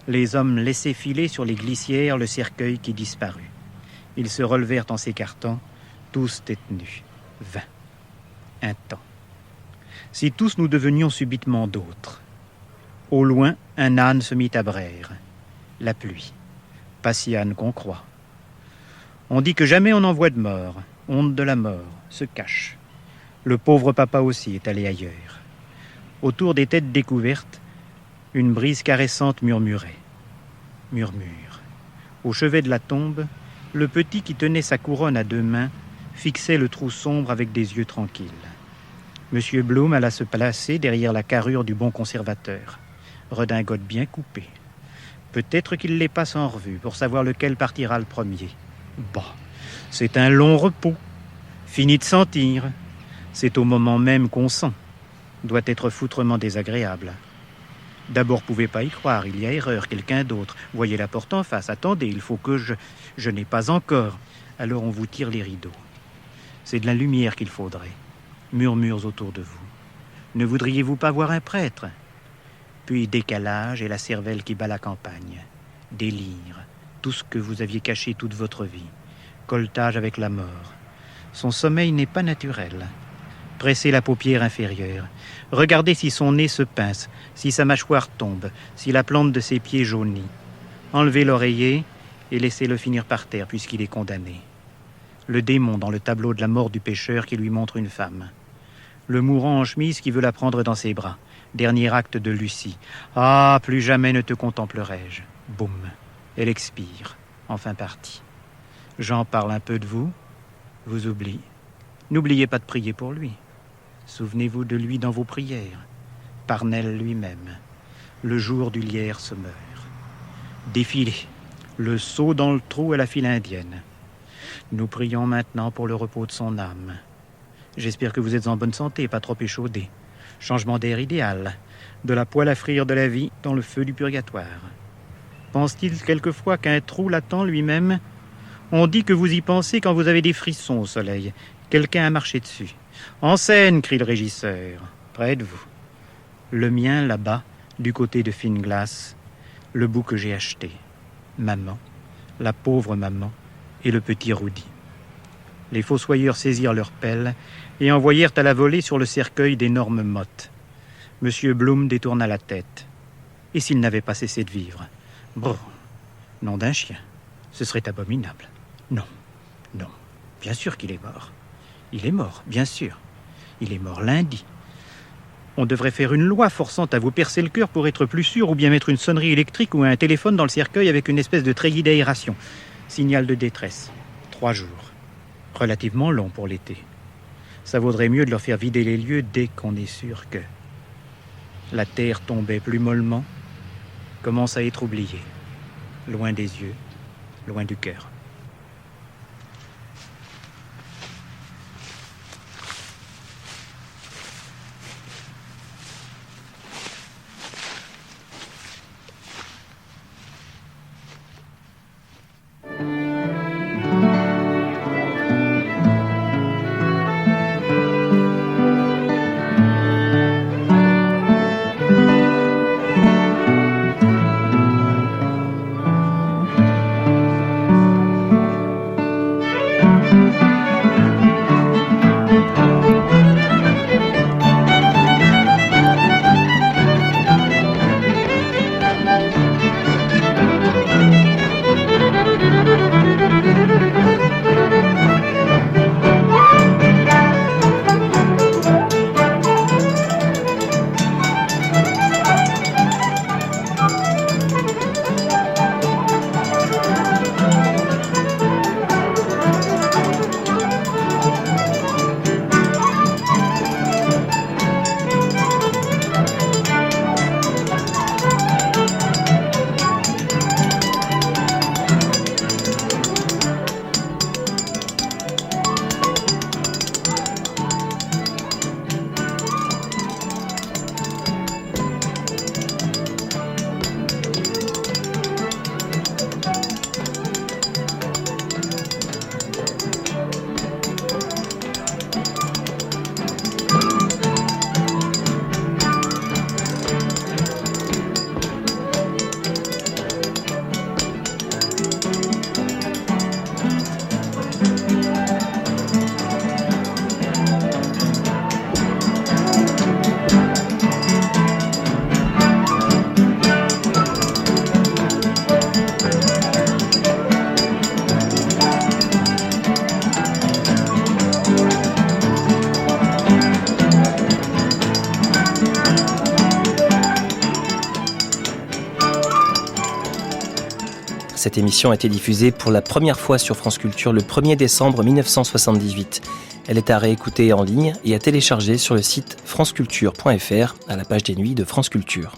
les hommes laissaient filer sur les glissières le cercueil qui disparut. Ils se relevèrent en s'écartant, tous têtes nues. 20. Un temps. Si tous nous devenions subitement d'autres. Au loin, un âne se mit à braire. La pluie. Pas si âne qu'on croit. On dit que jamais on n'en voit de mort. Honte de la mort, se cache. Le pauvre papa aussi est allé ailleurs. Autour des têtes découvertes, une brise caressante murmurait. Murmure. Au chevet de la tombe, le petit qui tenait sa couronne à 2 mains fixait le trou sombre avec des yeux tranquilles. Monsieur Bloom alla se placer derrière la carrure du bon conservateur. Redingote bien coupée. Peut-être qu'il les passe en revue pour savoir lequel partira le premier. Bah, c'est un long repos. Fini de sentir. C'est au moment même qu'on sent. Doit être foutrement désagréable. D'abord, pouvez pas y croire, il y a erreur, quelqu'un d'autre. Voyez la porte en face, attendez, il faut que je n'ai pas encore. Alors on vous tire les rideaux. C'est de la lumière qu'il faudrait. Murmures autour de vous. Ne voudriez-vous pas voir un prêtre? Puis décalage et la cervelle qui bat la campagne. Délire, tout ce que vous aviez caché toute votre vie. Colletage avec la mort. Son sommeil n'est pas naturel. Pressez la paupière inférieure. Regardez si son nez se pince, si sa mâchoire tombe, si la plante de ses pieds jaunit. Enlevez l'oreiller et laissez-le finir par terre puisqu'il est condamné. Le démon dans le tableau de la mort du pécheur qui lui montre une femme. Le mourant en chemise qui veut la prendre dans ses bras. Dernier acte de Lucie. Ah, plus jamais ne te contemplerai-je. Boum. Elle expire. Enfin partie. Jean parle un peu de vous. Vous oublie. N'oubliez pas de prier pour lui. Souvenez-vous de lui dans vos prières. Parnell lui-même. Le jour du lierre se meurt. Défilez. Le saut dans le trou à la file indienne. Nous prions maintenant pour le repos de son âme. J'espère que vous êtes en bonne santé, pas trop échaudé. Changement d'air idéal. De la poêle à frire de la vie dans le feu du purgatoire. Pense-t-il quelquefois qu'un trou l'attend lui-même? On dit que vous y pensez quand vous avez des frissons au soleil. Quelqu'un a marché dessus. En scène, crie le régisseur. Près de vous. Le mien, là-bas, du côté de Finglas. Le bout que j'ai acheté. Maman, la pauvre maman, et le petit Rudy. Les fossoyeurs saisirent leurs pelles et envoyèrent à la volée sur le cercueil d'énormes mottes. Monsieur Bloom détourna la tête. Et s'il n'avait pas cessé de vivre? Brrr, nom d'un chien. Ce serait abominable. Non, non, bien sûr qu'il est mort. Il est mort, bien sûr. Il est mort lundi. On devrait faire une loi forçant à vous percer le cœur pour être plus sûr, ou bien mettre une sonnerie électrique ou un téléphone dans le cercueil avec une espèce de treillis d'aération. Signal de détresse. 3 jours. Relativement long pour l'été. Ça vaudrait mieux de leur faire vider les lieux dès qu'on est sûr que... La terre tombait plus mollement, commence à être oubliée. Loin des yeux, loin du cœur. Cette émission a été diffusée pour la première fois sur France Culture le 1er décembre 1978. Elle est à réécouter en ligne et à télécharger sur le site franceculture.fr à la page des nuits de France Culture.